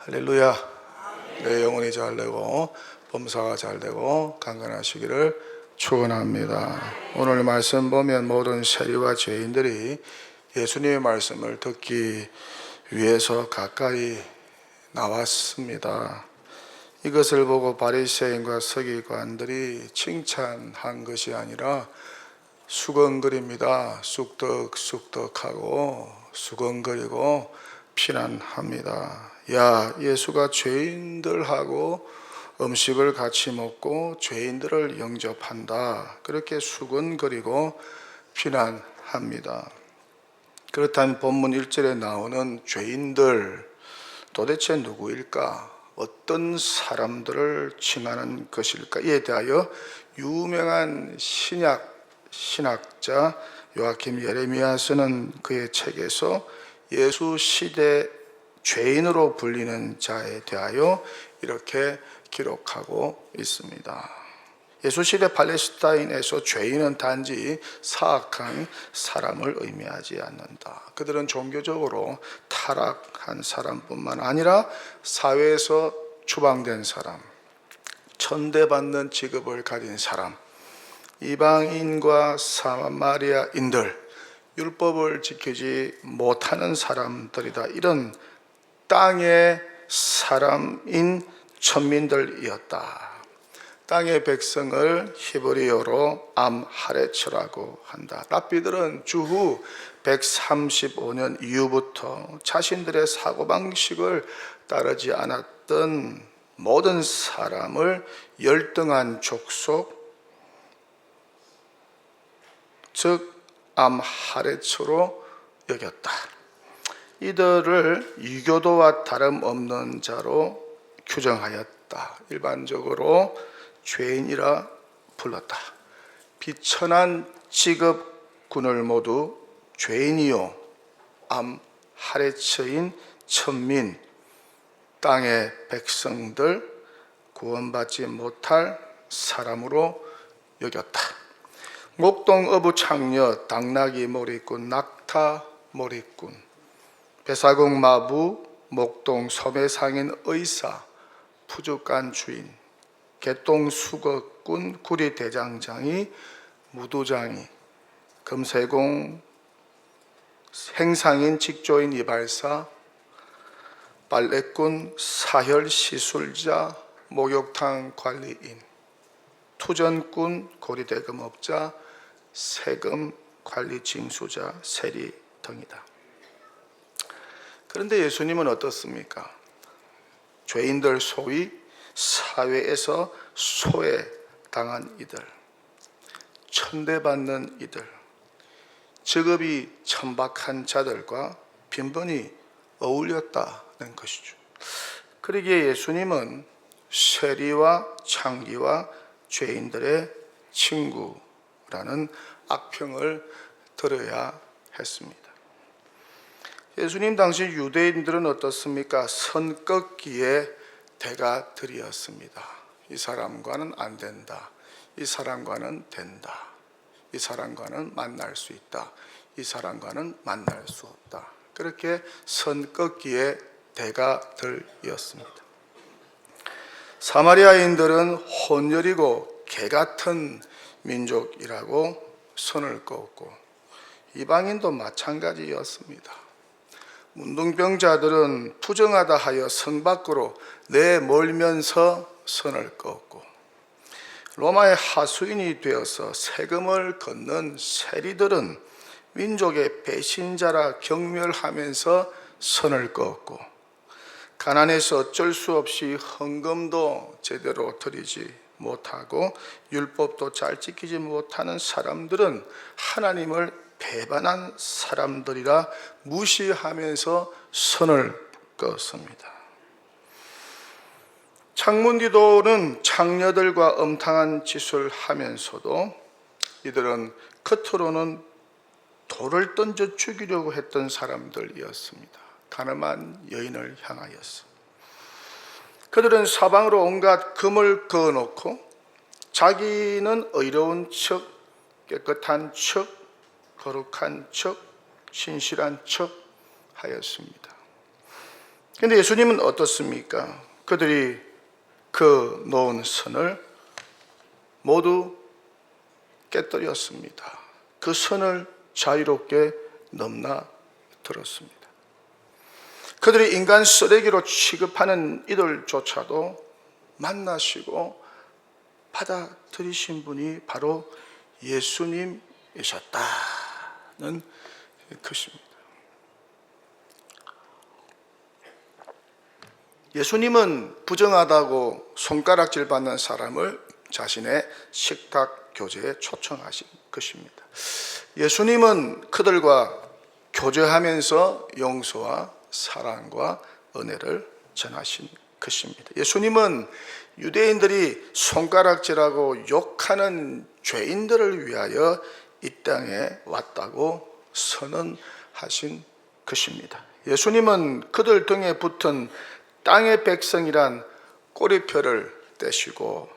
할렐루야. 내 영혼이 잘되고 범사가 잘되고 강건하시기를 축원합니다. 오늘 말씀 보면 모든 세리와 죄인들이 예수님의 말씀을 듣기 위해서 가까이 나왔습니다. 이것을 보고 바리새인과 서기관들이 칭찬한 것이 아니라 수건거립니다. 쑥덕쑥덕하고 수건거리고 비난합니다. 야, 예수가 죄인들하고 음식을 같이 먹고 죄인들을 영접한다. 그렇게 수건거리고 비난합니다. 그렇다면 본문 1절에 나오는 죄인들 도대체 누구일까? 어떤 사람들을 칭하는 것일까? 이에 대하여 유명한 신학자 요아킴 예레미야서는 그의 책에서 예수 시대 죄인으로 불리는 자에 대하여 이렇게 기록하고 있습니다. 예수 시대 팔레스타인에서 죄인은 단지 사악한 사람을 의미하지 않는다. 그들은 종교적으로 타락한 사람뿐만 아니라 사회에서 추방된 사람, 천대받는 직업을 가진 사람, 이방인과 사마리아인들, 율법을 지키지 못하는 사람들이다. 이런 땅의 사람인 천민들이었다. 땅의 백성을 히브리어로 암하레츠라고 한다. 랍비들은 주후 135년 이후부터 자신들의 사고방식을 따르지 않았던 모든 사람을 열등한 족속, 즉 암하레츠로 여겼다. 이들을 이교도와 다름없는 자로 규정하였다. 일반적으로 죄인이라 불렀다. 비천한 직업군을 모두 죄인이요 암하레츠인 천민, 땅의 백성들, 구원받지 못할 사람으로 여겼다. 목동 어부 창녀, 당나귀 몰이꾼, 낙타 몰이꾼, 배사공 마부, 목동 소매상인 의사, 푸주간 주인, 개똥 수거꾼, 구리 대장장이, 무도장이, 금세공 행상인 직조인 이발사, 빨래꾼, 사혈 시술자, 목욕탕 관리인, 투전꾼, 고리대금업자, 세금 관리 징수자, 세리 등이다. 그런데 예수님은 어떻습니까? 죄인들, 소위 사회에서 소외당한 이들, 천대받는 이들, 직업이 천박한 자들과 빈번히 어울렸다는 것이죠. 그러기에 예수님은 세리와 창기와 죄인들의 친구라는 악평을 들어야 했습니다. 예수님 당시 유대인들은 어떻습니까? 선꺾기의 대가들이었습니다. 이 사람과는 안 된다. 이 사람과는 된다. 이 사람과는 만날 수 있다. 이 사람과는 만날 수 없다. 그렇게 선꺾기의 대가들이었습니다. 사마리아인들은 혼혈이고 개같은 민족이라고 선을 그었고 이방인도 마찬가지였습니다. 문둥병자들은 부정하다 하여 성 밖으로 내몰면서 선을 그었고 로마의 하수인이 되어서 세금을 걷는 세리들은 민족의 배신자라 경멸하면서 선을 그었고 가난해서 어쩔 수 없이 헌금도 제대로 드리지 못하고 율법도 잘 지키지 못하는 사람들은 하나님을 배반한 사람들이라 무시하면서 선을 그었습니다. 창문기도는 창녀들과 음탕한 짓을 하면서도 이들은 겉으로는 돌을 던져 죽이려고 했던 사람들이었습니다. 가늠한 여인을 향하여서 그들은 사방으로 온갖 금을 그어놓고 자기는 의로운 척, 깨끗한 척, 거룩한 척, 신실한 척 하였습니다. 그런데 예수님은 어떻습니까? 그들이 그 놓은 선을 모두 깨뜨렸습니다. 그 선을 자유롭게 넘나들었습니다. 그들이 인간 쓰레기로 취급하는 이들조차도 만나시고 받아들이신 분이 바로 예수님이셨다는 것입니다. 예수님은 부정하다고 손가락질 받는 사람을 자신의 식탁 교제에 초청하신 것입니다. 예수님은 그들과 교제하면서 용서와 사랑과 은혜를 전하신 것입니다. 예수님은 유대인들이 손가락질하고 욕하는 죄인들을 위하여 이 땅에 왔다고 선언하신 것입니다. 예수님은 그들 등에 붙은 땅의 백성이란 꼬리표를 떼시고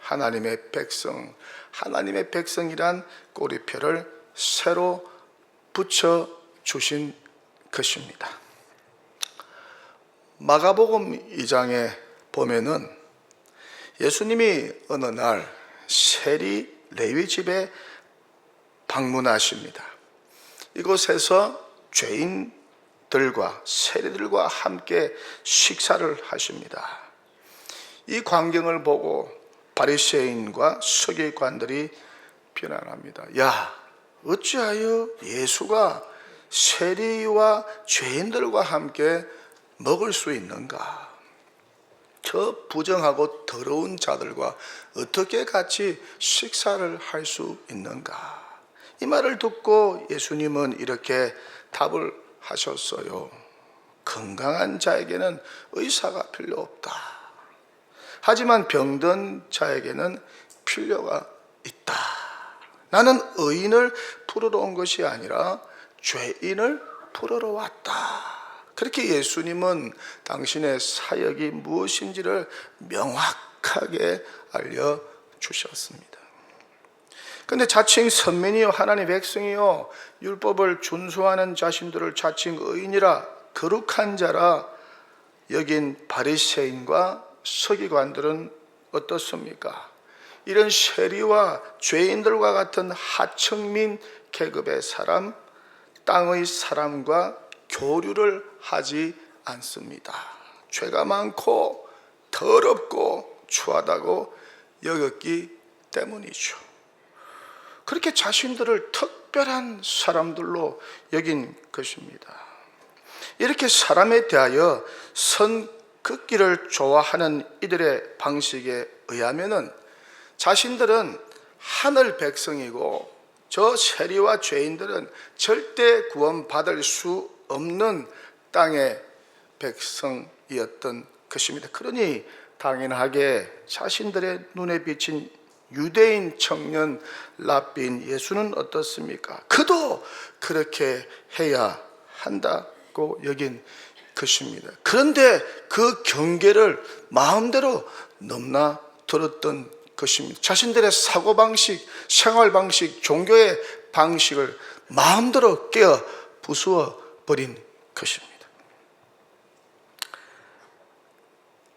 하나님의 백성이란 꼬리표를 새로 붙여주신 것입니다. 마가복음 2장에 보면은 예수님이 어느 날 세리 레위 집에 방문하십니다. 이곳에서 죄인들과 세리들과 함께 식사를 하십니다. 이 광경을 보고 바리새인과 서기관들이 비난합니다. 야, 어찌하여 예수가 세리와 죄인들과 함께 먹을 수 있는가? 저 부정하고 더러운 자들과 어떻게 같이 식사를 할 수 있는가? 이 말을 듣고 예수님은 이렇게 답을 하셨어요. 건강한 자에게는 의사가 필요 없다. 하지만 병든 자에게는 필요가 있다. 나는 의인을 부르러 온 것이 아니라 죄인을 부르러 왔다. 그렇게 예수님은 당신의 사역이 무엇인지를 명확하게 알려주셨습니다. 그런데 자칭 선민이요 하나님의 백성이요 율법을 준수하는 자신들을 자칭 의인이라 거룩한 자라 여긴 바리새인과 서기관들은 어떻습니까? 이런 세리와 죄인들과 같은 하층민 계급의 사람, 땅의 사람과 교류를 하지 않습니다. 죄가 많고 더럽고 추하다고 여겼기 때문이죠. 그렇게 자신들을 특별한 사람들로 여긴 것입니다. 이렇게 사람에 대하여 선 긋기를 좋아하는 이들의 방식에 의하면은 자신들은 하늘 백성이고 저 세리와 죄인들은 절대 구원받을 수 없는 땅의 백성이었던 것입니다. 그러니 당연하게 자신들의 눈에 비친 유대인 청년 랍비인 예수는 어떻습니까? 그도 그렇게 해야 한다고 여긴 것입니다. 그런데 그 경계를 마음대로 넘나들었던 것입니다. 자신들의 사고방식, 생활방식, 종교의 방식을 마음대로 깨어 부수어 버린 것입니다.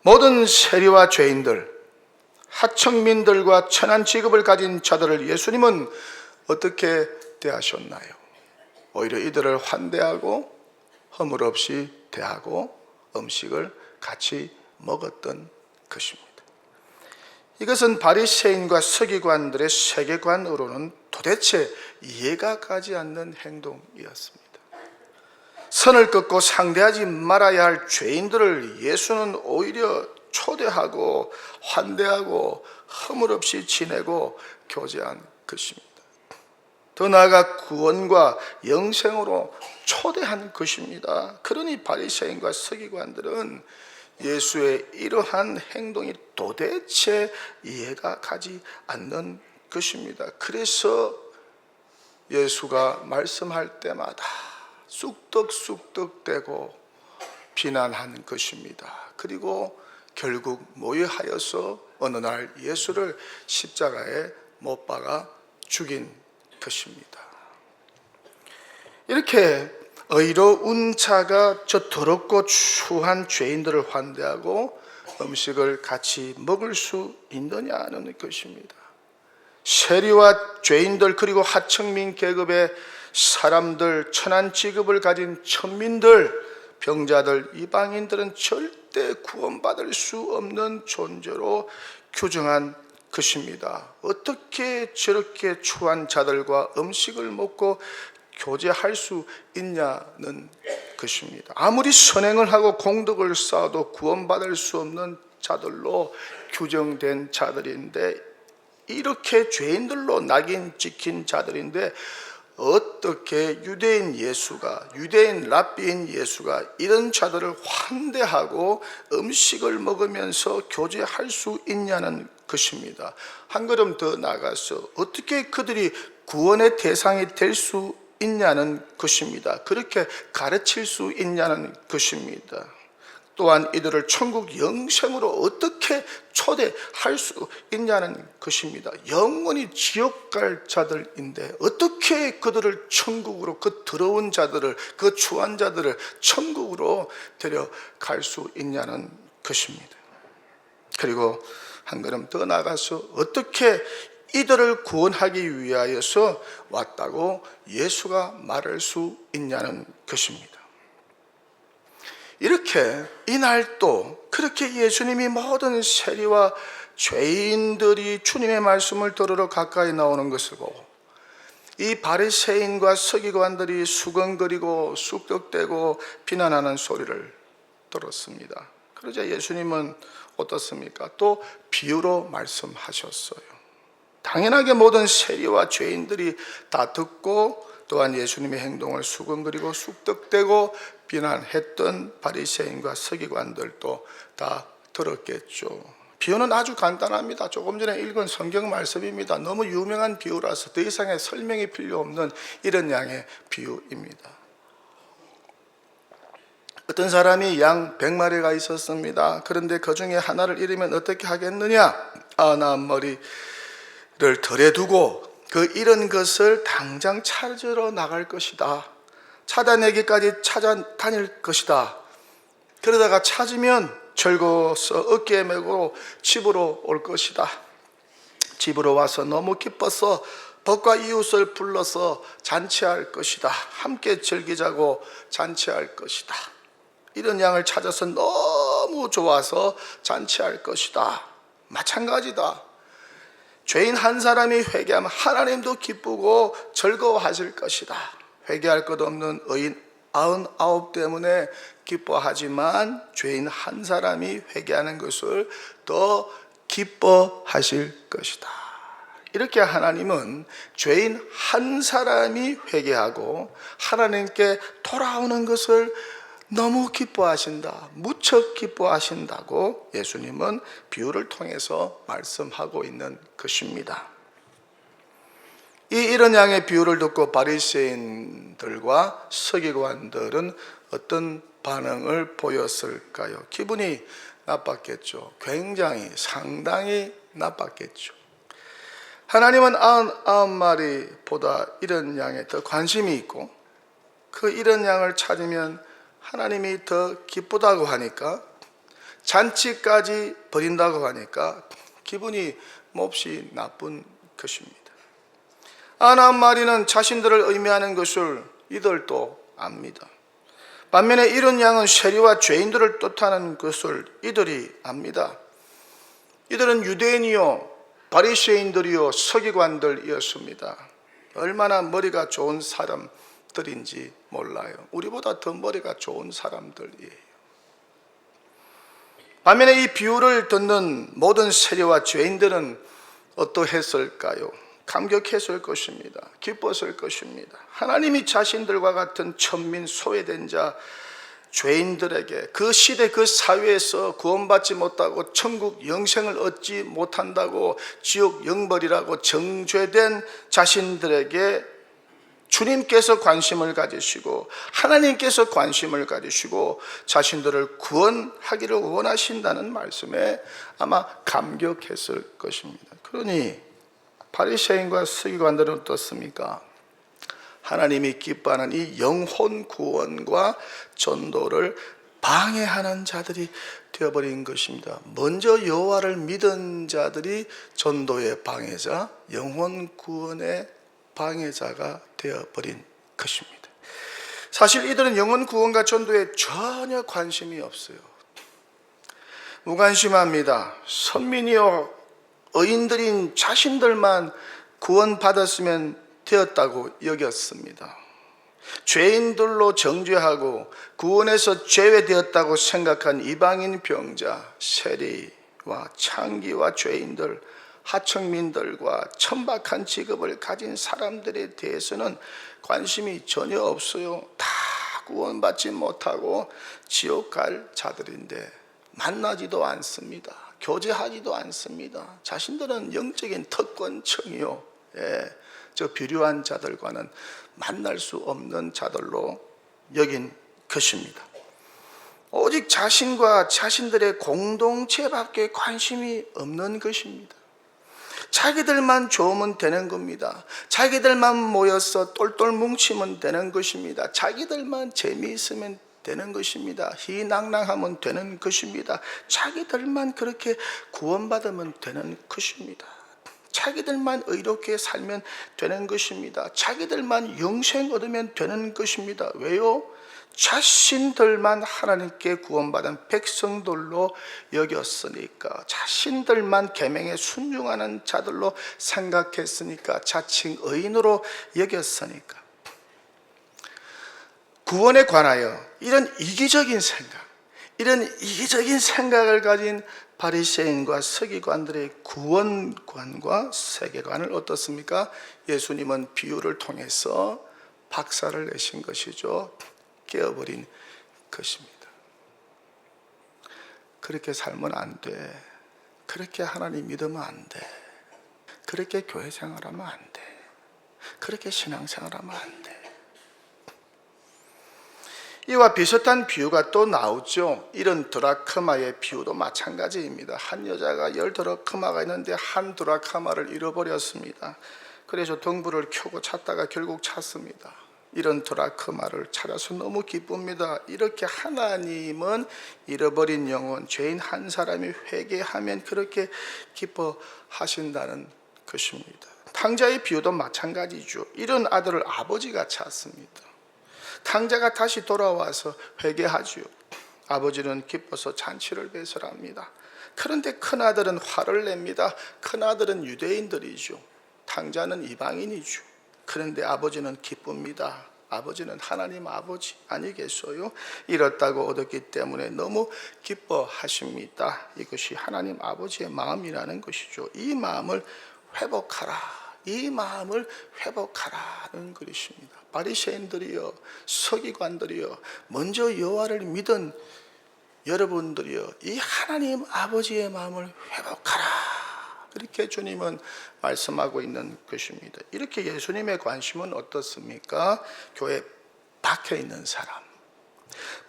모든 세리와 죄인들, 하층민들과 천한 직업을 가진 자들을 예수님은 어떻게 대하셨나요? 오히려 이들을 환대하고 허물없이 대하고 음식을 같이 먹었던 것입니다. 이것은 바리새인과 서기관들의 세계관으로는 도대체 이해가 가지 않는 행동이었습니다. 선을 긋고 상대하지 말아야 할 죄인들을 예수는 오히려 초대하고 환대하고 허물없이 지내고 교제한 것입니다. 더 나아가 구원과 영생으로 초대한 것입니다. 그러니 바리새인과 서기관들은 예수의 이러한 행동이 도대체 이해가 가지 않는 것입니다. 그래서 예수가 말씀할 때마다 쑥덕쑥덕대고 비난한 것입니다. 그리고 결국 모여하여서 어느 날 예수를 십자가에 못 박아 죽인 것입니다. 이렇게 의로운 자가 저 더럽고 추한 죄인들을 환대하고 음식을 같이 먹을 수 있느냐는 것입니다. 세리와 죄인들, 그리고 하층민 계급의 사람들, 천한 직업을 가진 천민들, 병자들, 이방인들은 절대 구원받을 수 없는 존재로 규정한 것입니다. 어떻게 저렇게 추한 자들과 음식을 먹고 교제할 수 있냐는 것입니다. 아무리 선행을 하고 공덕을 쌓아도 구원받을 수 없는 자들로 규정된 자들인데, 이렇게 죄인들로 낙인 찍힌 자들인데 어떻게 유대인 랍비인 예수가 이런 자들을 환대하고 음식을 먹으면서 교제할 수 있냐는 것입니다. 한 걸음 더 나가서 어떻게 그들이 구원의 대상이 될 수 있냐는 것입니다. 그렇게 가르칠 수 있냐는 것입니다. 또한 이들을 천국 영생으로 어떻게 초대할 수 있냐는 것입니다. 영원히 지옥 갈 자들인데 어떻게 그들을 천국으로, 그 더러운 자들을, 그 추한 자들을 천국으로 데려갈 수 있냐는 것입니다. 그리고 한 걸음 더 나가서 어떻게 이들을 구원하기 위하여서 왔다고 예수가 말할 수 있냐는 것입니다. 이렇게 이날 또 그렇게 예수님이 모든 세리와 죄인들이 주님의 말씀을 들으러 가까이 나오는 것을 보고 이 바리새인과 서기관들이 수근거리고 쑥덕대고 비난하는 소리를 들었습니다. 그러자 예수님은 어떻습니까? 또 비유로 말씀하셨어요. 당연하게 모든 세리와 죄인들이 다 듣고 또한 예수님의 행동을 수근거리고 쑥덕대고 비난했던 바리새인과 서기관들도 다 들었겠죠. 비유는 아주 간단합니다. 조금 전에 읽은 성경 말씀입니다. 너무 유명한 비유라서 더 이상의 설명이 필요 없는 이런 양의 비유입니다. 어떤 사람이 양 100마리가 있었습니다. 그런데 그 중에 하나를 잃으면 어떻게 하겠느냐? 나 머리를 덜에 두고 그 잃은 것을 당장 찾으러 나갈 것이다. 찾아내기까지 찾아다닐 것이다. 그러다가 찾으면 즐거워서 어깨에 메고 집으로 올 것이다. 집으로 와서 너무 기뻐서 벗과 이웃을 불러서 잔치할 것이다. 함께 즐기자고 잔치할 것이다. 이런 양을 찾아서 너무 좋아서 잔치할 것이다. 마찬가지다. 죄인 한 사람이 회개하면 하나님도 기쁘고 즐거워하실 것이다. 회개할 것 없는 의인 99 때문에 기뻐하지만 죄인 한 사람이 회개하는 것을 더 기뻐하실 것이다. 이렇게 하나님은 죄인 한 사람이 회개하고 하나님께 돌아오는 것을 너무 기뻐하신다, 무척 기뻐하신다고 예수님은 비유를 통해서 말씀하고 있는 것입니다. 이런 양의 비유를 듣고 바리새인들과 서기관들은 어떤 반응을 보였을까요? 기분이 나빴겠죠. 굉장히 상당히 나빴겠죠. 하나님은 99마리보다 이런 양에 더 관심이 있고 그 이런 양을 찾으면 하나님이 더 기쁘다고 하니까, 잔치까지 벌인다고 하니까 기분이 몹시 나쁜 것입니다. 99마리는 자신들을 의미하는 것을 이들도 압니다. 반면에 이런 양은 세리와 죄인들을 뜻하는 것을 이들이 압니다. 이들은 유대인이요 바리새인들이요 서기관들이었습니다. 얼마나 머리가 좋은 사람들인지 몰라요. 우리보다 더 머리가 좋은 사람들이에요. 반면에 이 비유를 듣는 모든 세리와 죄인들은 어떠했을까요? 감격했을 것입니다. 기뻤을 것입니다. 하나님이 자신들과 같은 천민, 소외된 자, 죄인들에게 그 시대 그 사회에서 구원받지 못하고 천국 영생을 얻지 못한다고 지옥 영벌이라고 정죄된 자신들에게 주님께서 관심을 가지시고 하나님께서 관심을 가지시고 자신들을 구원하기를 원하신다는 말씀에 아마 감격했을 것입니다. 그러니 바리새인과 서기관들은 어떻습니까? 하나님이 기뻐하는 이 영혼 구원과 전도를 방해하는 자들이 되어버린 것입니다. 먼저 여호와를 믿은 자들이 전도의 방해자, 영혼 구원의 방해자가 되어버린 것입니다. 사실 이들은 영혼 구원과 전도에 전혀 관심이 없어요. 무관심합니다. 선민이요 의인들인 자신들만 구원받았으면 되었다고 여겼습니다. 죄인들로 정죄하고 구원해서 제외되었다고 생각한 이방인 병자, 세리와 창기와 죄인들, 하청민들과 천박한 직업을 가진 사람들에 대해서는 관심이 전혀 없어요. 다 구원받지 못하고 지옥 갈 자들인데 만나지도 않습니다. 교제하지도 않습니다. 자신들은 영적인 특권층이요, 저 비류한 자들과는 만날 수 없는 자들로 여긴 것입니다. 오직 자신과 자신들의 공동체밖에 관심이 없는 것입니다. 자기들만 좋으면 되는 겁니다. 자기들만 모여서 똘똘 뭉치면 되는 것입니다. 자기들만 재미있으면 되는 것입니다. 희낭랑하면 되는 것입니다. 자기들만 그렇게 구원받으면 되는 것입니다. 자기들만 의롭게 살면 되는 것입니다. 자기들만 영생 얻으면 되는 것입니다. 왜요? 자신들만 하나님께 구원받은 백성들로 여겼으니까, 자신들만 계명에 순종하는 자들로 생각했으니까, 자칭 의인으로 여겼으니까. 구원에 관하여 이런 이기적인 생각을 가진 바리새인과 서기관들의 구원관과 세계관을 어떻습니까? 예수님은 비유를 통해서 박살을 내신 것이죠. 깨어버린 것입니다. 그렇게 살면 안 돼. 그렇게 하나님 믿으면 안 돼. 그렇게 교회 생활하면 안 돼. 그렇게 신앙생활하면 안 돼. 이와 비슷한 비유가 또 나오죠. 이런 드라크마의 비유도 마찬가지입니다. 한 여자가 10드라크마가 있는데 한 드라크마를 잃어버렸습니다. 그래서 등불을 켜고 찾다가 결국 찾습니다. 이런 드라크마를 찾아서 너무 기쁩니다. 이렇게 하나님은 잃어버린 영혼, 죄인 한 사람이 회개하면 그렇게 기뻐하신다는 것입니다. 탕자의 비유도 마찬가지죠. 이런 아들을 아버지가 찾습니다. 탕자가 다시 돌아와서 회개하지요. 아버지는 기뻐서 잔치를 배설합니다. 그런데 큰아들은 화를 냅니다. 큰아들은 유대인들이죠. 탕자는 이방인이죠. 그런데 아버지는 기쁩니다. 아버지는 하나님 아버지 아니겠어요? 잃었다고 얻었기 때문에 너무 기뻐하십니다. 이것이 하나님 아버지의 마음이라는 것이죠. 이 마음을 회복하라. 이 마음을 회복하라는 것입니다. 바리새인들이여, 서기관들이여, 먼저 여호와를 믿은 여러분들이여, 이 하나님 아버지의 마음을 회복하라. 이렇게 주님은 말씀하고 있는 것입니다. 이렇게 예수님의 관심은 어떻습니까? 교회 밖에 있는 사람,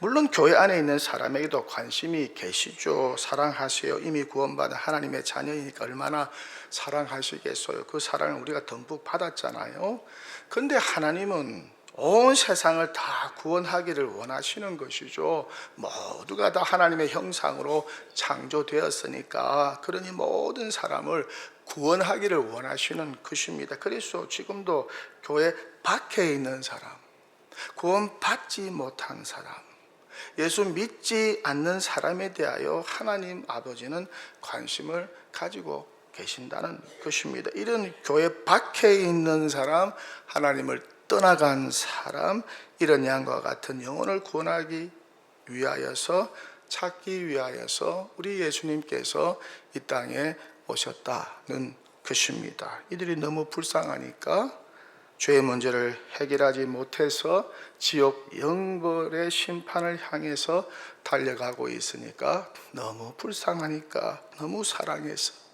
물론 교회 안에 있는 사람에게도 관심이 계시죠. 사랑하세요. 이미 구원받은 하나님의 자녀이니까 얼마나 사랑하시겠어요. 그 사랑을 우리가 듬뿍 받았잖아요. 그런데 하나님은 온 세상을 다 구원하기를 원하시는 것이죠. 모두가 다 하나님의 형상으로 창조되었으니까, 그러니 모든 사람을 구원하기를 원하시는 것입니다. 그래서 지금도 교회 밖에 있는 사람, 구원받지 못한 사람, 예수 믿지 않는 사람에 대하여 하나님 아버지는 관심을 가지고 계신다는 것입니다. 이런 교회 밖에 있는 사람, 하나님을 떠나간 사람, 이런 양과 같은 영혼을 구원하기 위하여서, 찾기 위하여서 우리 예수님께서 이 땅에 오셨다는 것입니다. 이들이 너무 불쌍하니까, 죄의 문제를 해결하지 못해서 지옥 영벌의 심판을 향해서 달려가고 있으니까, 너무 불쌍하니까, 너무 사랑해서,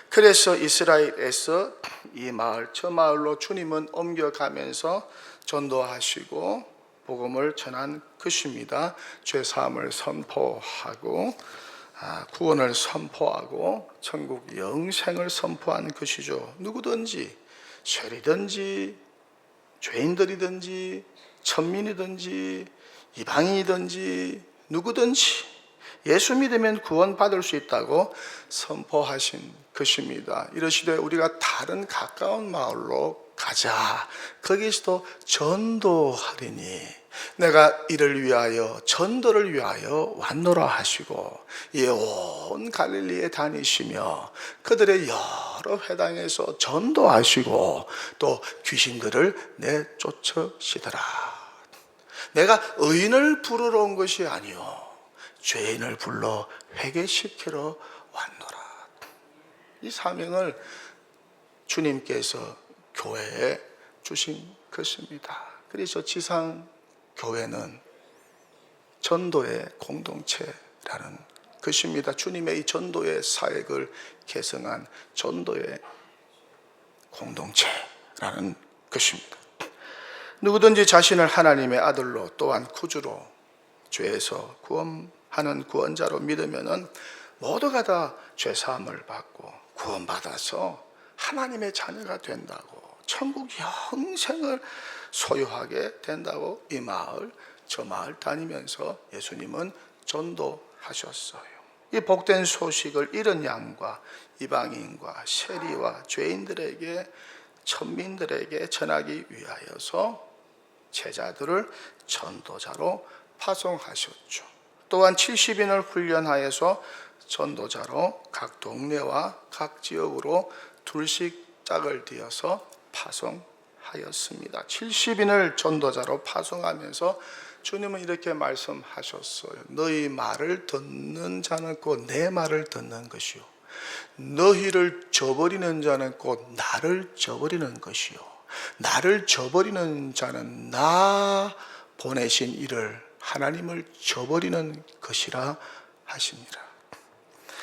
그래서 이스라엘에서 이 마을 저 마을로 주님은 옮겨가면서 전도하시고 복음을 전한 것입니다. 죄사함을 선포하고 구원을 선포하고 천국 영생을 선포한 것이죠. 누구든지 세리든지 죄인들이든지 천민이든지 이방인이든지 누구든지 예수 믿으면 구원받을 수 있다고 선포하신 것입니다. 이러시되 우리가 다른 가까운 마을로 가자. 거기서도 전도하리니 내가 이를 위하여 전도를 위하여 왔노라 하시고 이 온 갈릴리에 다니시며 그들의 여러 회당에서 전도하시고 또 귀신들을 내쫓으시더라. 내가 의인을 부르러 온 것이 아니요 죄인을 불러 회개시키러 왔노라. 이 사명을 주님께서 교회에 주신 것입니다. 그래서 지상 교회는 전도의 공동체라는 것입니다. 주님의 이 전도의 사역을 계승한 전도의 공동체라는 것입니다. 누구든지 자신을 하나님의 아들로 또한 구주로 죄에서 구원하는 구원자로 믿으면은 모두가 다 죄사함을 받고 구원받아서 하나님의 자녀가 된다고, 천국 영생을 소유하게 된다고 이 마을 저 마을 다니면서 예수님은 전도하셨어요. 이 복된 소식을 이런 양과 이방인과 세리와 죄인들에게 천민들에게 전하기 위하여서 제자들을 전도자로 파송하셨죠. 또한 70인을 훈련하여서 전도자로 각 동네와 각 지역으로 둘씩 짝을 띄어서 파송하였습니다. 70인을 전도자로 파송하면서 주님은 이렇게 말씀하셨어요. 너희 말을 듣는 자는 곧 내 말을 듣는 것이요 너희를 저버리는 자는 곧 나를 저버리는 것이요 나를 저버리는 자는 나 보내신 이를 하나님을 저버리는 것이라 하십니다.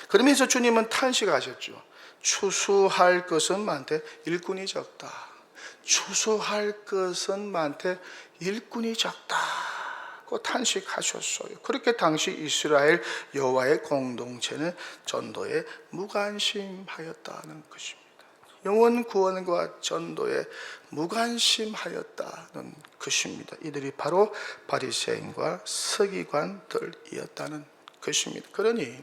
그러면서 주님은 탄식하셨죠. 추수할 것은 많되 일꾼이 적다. 추수할 것은 많되 일꾼이 적다고 탄식하셨어요. 그렇게 당시 이스라엘 여호와의 공동체는 전도에 무관심하였다는 것입니다. 영혼 구원과 전도에 무관심하였다는 것입니다. 이들이 바로 바리새인과 서기관들이었다는 것입니다. 그러니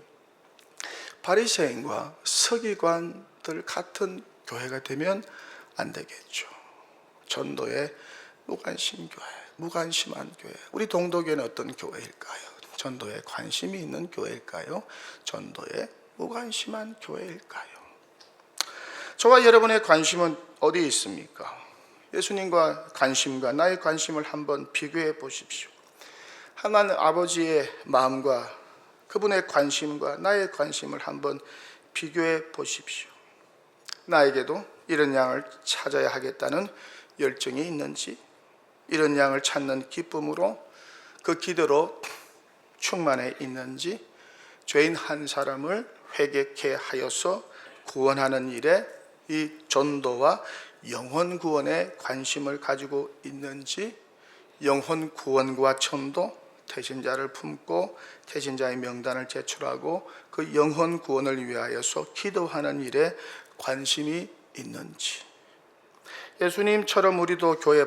바리새인과 서기관들 같은 교회가 되면 안 되겠죠. 전도에 무관심 교회, 무관심한 교회. 우리 동독교회는 어떤 교회일까요? 전도에 관심이 있는 교회일까요? 전도에 무관심한 교회일까요? 저와 여러분의 관심은 어디에 있습니까? 예수님과 관심과 나의 관심을 한번 비교해 보십시오. 하나님 아버지의 마음과 그분의 관심과 나의 관심을 한번 비교해 보십시오. 나에게도 이런 양을 찾아야 하겠다는 열정이 있는지, 이런 양을 찾는 기쁨으로 그 기도로 충만해 있는지, 죄인 한 사람을 회개케 하여서 구원하는 일에 이 전도와 영혼 구원에 관심을 가지고 있는지, 영혼 구원과 전도, 태신자를 품고 태신자의 명단을 제출하고 그 영혼 구원을 위하여서 기도하는 일에 관심이 있는지, 예수님처럼 우리도 교회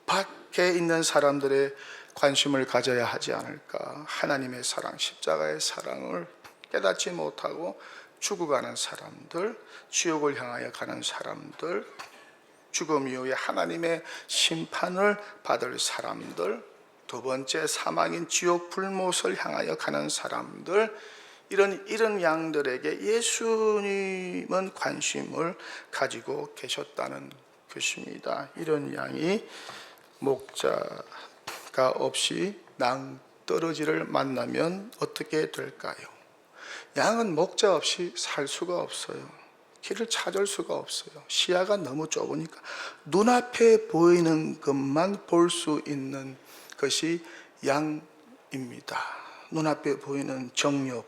밖에 있는 사람들의 관심을 가져야 하지 않을까. 하나님의 사랑, 십자가의 사랑을 깨닫지 못하고 죽어가는 사람들, 지옥을 향하여 가는 사람들, 죽음 이후에 하나님의 심판을 받을 사람들, 두 번째 사망인 지옥 불못을 향하여 가는 사람들, 이런 양들에게 예수님은 관심을 가지고 계셨다는 것입니다. 이런 양이 목자가 없이 낭떠러지를 만나면 어떻게 될까요? 양은 목자 없이 살 수가 없어요. 길을 찾을 수가 없어요. 시야가 너무 좁으니까 눈앞에 보이는 것만 볼 수 있는 것이 양입니다. 눈앞에 보이는 정욕,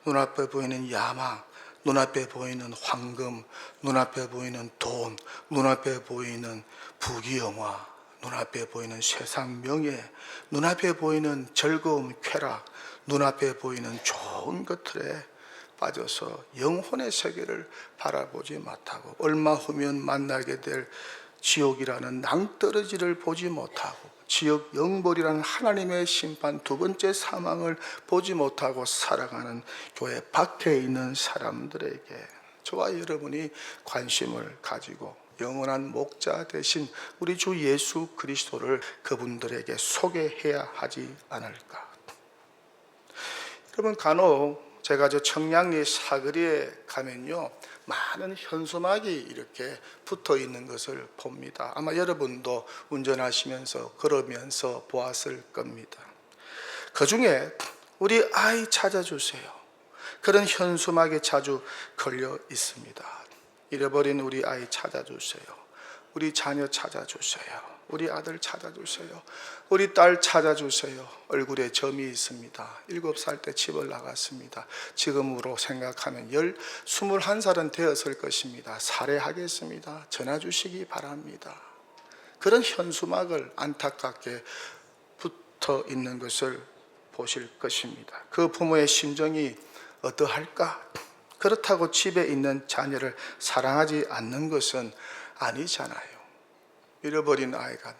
눈앞에 보이는 야망, 눈앞에 보이는 황금, 눈앞에 보이는 돈, 눈앞에 보이는 부귀영화, 눈앞에 보이는 세상 명예, 눈앞에 보이는 즐거움, 쾌락, 눈앞에 보이는 좋은 것들에 빠져서 영혼의 세계를 바라보지 못하고 얼마 후면 만나게 될 지옥이라는 낭떠러지를 보지 못하고 지옥 영벌이라는 하나님의 심판, 두 번째 사망을 보지 못하고 살아가는 교회 밖에 있는 사람들에게 저와 여러분이 관심을 가지고 영원한 목자 되신 우리 주 예수 그리스도를 그분들에게 소개해야 하지 않을까. 여러분, 간혹 제가 저 청량리 사거리에 가면요, 많은 현수막이 이렇게 붙어 있는 것을 봅니다. 아마 여러분도 운전하시면서 걸으면서 보았을 겁니다. 그 중에 우리 아이 찾아주세요, 그런 현수막이 자주 걸려 있습니다. 잃어버린 우리 아이 찾아주세요, 우리 자녀 찾아주세요, 우리 아들 찾아주세요, 우리 딸 찾아주세요. 얼굴에 점이 있습니다. 7살 때 집을 나갔습니다. 지금으로 생각하면 21살은 되었을 것입니다. 살해하겠습니다. 전화 주시기 바랍니다. 그런 현수막을 안타깝게 붙어 있는 것을 보실 것입니다. 그 부모의 심정이 어떠할까? 그렇다고 집에 있는 자녀를 사랑하지 않는 것은 아니잖아요. 잃어버린 아이가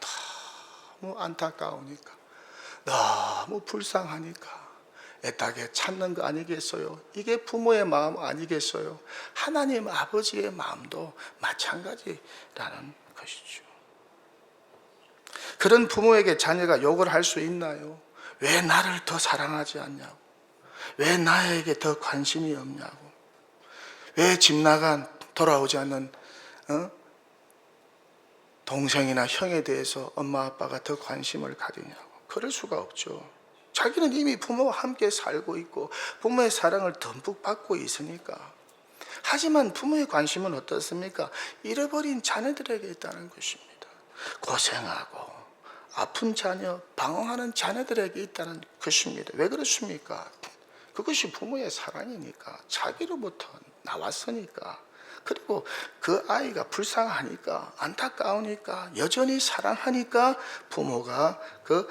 너무 안타까우니까, 너무 불쌍하니까 애타게 찾는 거 아니겠어요? 이게 부모의 마음 아니겠어요? 하나님 아버지의 마음도 마찬가지라는 것이죠. 그런 부모에게 자녀가 욕을 할 수 있나요? 왜 나를 더 사랑하지 않냐고, 왜 나에게 더 관심이 없냐고, 왜 집 나간 돌아오지 않는 동생이나 형에 대해서 엄마 아빠가 더 관심을 가지냐고. 그럴 수가 없죠. 자기는 이미 부모와 함께 살고 있고 부모의 사랑을 듬뿍 받고 있으니까. 하지만 부모의 관심은 어떻습니까? 잃어버린 자녀들에게 있다는 것입니다. 고생하고 아픈 자녀, 방황하는 자녀들에게 있다는 것입니다. 왜 그렇습니까? 그것이 부모의 사랑이니까, 자기로부터 나왔으니까. 그리고 그 아이가 불쌍하니까, 안타까우니까, 여전히 사랑하니까 부모가 그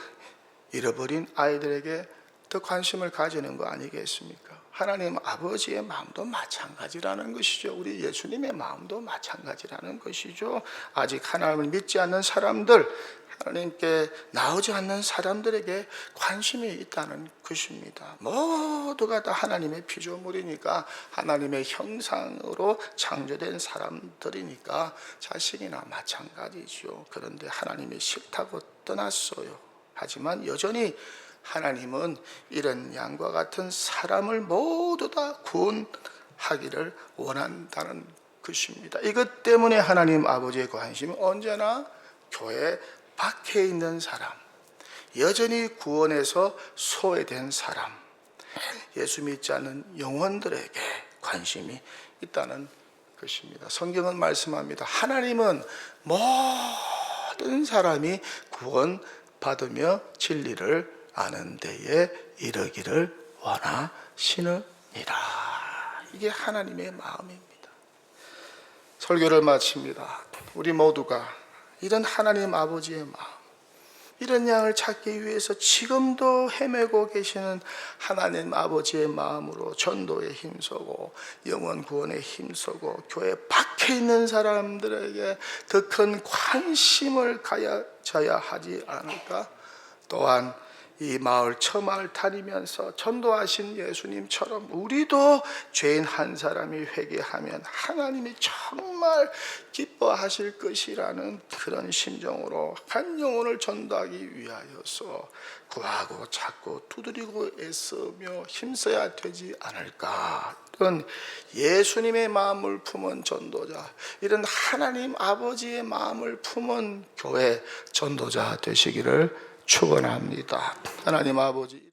잃어버린 아이들에게 더 관심을 가지는 거 아니겠습니까? 하나님 아버지의 마음도 마찬가지라는 것이죠. 우리 예수님의 마음도 마찬가지라는 것이죠. 아직 하나님을 믿지 않는 사람들, 하나님께 나오지 않는 사람들에게 관심이 있다는 것입니다. 모두가 다 하나님의 피조물이니까, 하나님의 형상으로 창조된 사람들이니까 자식이나 마찬가지죠. 그런데 하나님이 싫다고 떠났어요. 하지만 여전히 하나님은 이런 양과 같은 사람을 모두 다 구원하기를 원한다는 것입니다. 이것 때문에 하나님 아버지의 관심은 언제나 교회 밖에 있는 사람, 여전히 구원에서 소외된 사람, 예수 믿지 않는 영혼들에게 관심이 있다는 것입니다. 성경은 말씀합니다. 하나님은 모든 사람이 구원받으며 진리를 아는 데에 이르기를 원하시느니라. 이게 하나님의 마음입니다. 설교를 마칩니다. 우리 모두가 이런 하나님 아버지의 마음, 이런 양을 찾기 위해서 지금도 헤매고 계시는 하나님 아버지의 마음으로 전도에 힘쓰고 영혼 구원에 힘쓰고 교회 밖에 있는 사람들에게 더 큰 관심을 가져야 하지 않을까? 또한 이 마을 저 마을 다니면서 전도하신 예수님처럼 우리도 죄인 한 사람이 회개하면 하나님이 정말 기뻐하실 것이라는 그런 심정으로 한 영혼을 전도하기 위하여서 구하고 찾고 두드리고 애쓰며 힘써야 되지 않을까. 이런 예수님의 마음을 품은 전도자, 이런 하나님 아버지의 마음을 품은 교회 전도자 되시기를 축원합니다. 하나님 아버지,